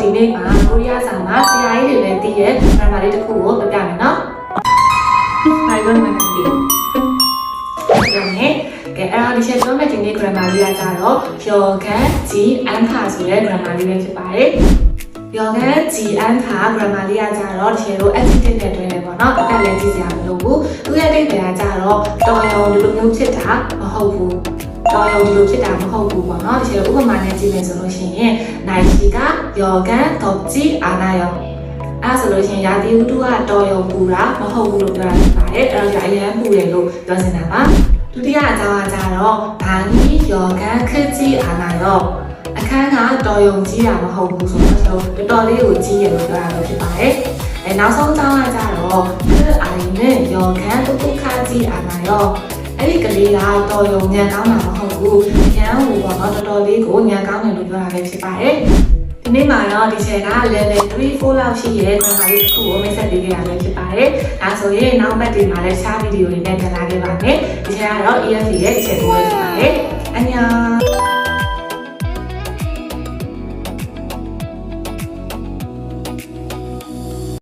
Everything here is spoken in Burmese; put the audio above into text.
ဒီနေ့မှာကိုရီးယားစာမှာဆရာကြီးတွေလည်းသိရဲ့ grammar လေးတစ်ခုကိုပြပြမယ်နော်။ဘာလို့မလဲဒီအဲ့ဒါဒီချက်ပြောမယ့်ဒီနေ့ grammar လေးကကြတော့ယောဂန်ဂျီအန်ခါဆိုတဲ့ grammar လေးပဲဖြစ်ပါတယ်။ယောဂန်ဂျီအန်ခါ grammar လေးကကြတော့ဒီလို adjective နဲ့တွဲတယ်ပေါ့နော်။အဲ့ဒါလည်းကြည့်စရာမလိုဘူး။သူရဲ့အဓိပ္ပာယ်ကကြတော့တော်ရုံဒီလိုမျိုးဖြစ်တာမဟုတ်ဘူး။တော်ရုံဒီလိုဖြစ်တာမဟုတ်ဘူးပေါ့နော်။ဒီလိုဥပမာနဲ့ကြည့်မယ်ဆိုလို့ရှိရင်နိုင်ချီကယောဂန်တော့ဂျီအာနာယောအဲ့ဆိုလို့ရှိရင်ရာသီဥတုကတော်ရုံပူတာမဟုတ်ဘူးလို့ပြောတာဖြစ်ပါတယ်။အဲ့တော့အရင်ပူတယ်လို့ပြောနေတာပါ။ဒုတိယအကြောင်းကကြတော့ဘာနီယောဂန်ခက်ကြီးအာနာယောအခန်းကတော်ရုံကြီးတာမဟုတ်ဘူးဆိုတော့တော်တော်လေးကိုကြီးရလို့ပြောတာဖြစ်ပါတယ်။နောက်ဆုံးအကြောင်းကကြတော့ခက်အိုင်နဲ့ယောဂန်တုတ်ခါကြီးအာနာယောအဲ့ဒီကလေးကတော်ရုံညံကောင်းတာမဟုတ်ဘူး။ညံဟိုပေါ့နော်တော်တော်လေးကိုညံကောင်းတယ်လို့ပြောတာလည်းဖြစ်ပါတယ်။ဒီနေ့မှာတော့ဒီချက်က level 3 4လောက်ရှိရဲ့ grammar လေးတစ်ခုကိုမိတ်ဆက်ပေးခဲ့ရမယ်ဖြစ်ပါတယ်။ဒါဆိုရင်နောက်ပတ်တွေမှာလည်းရှားဗီဒီယိုတွေနဲ့ပြန်လာခဲ့ပါမယ်။ဒီချက်ကတော့ EFT ရဲ့ချက်ကိုပဲဖြစ်ပါတယ်။အညာ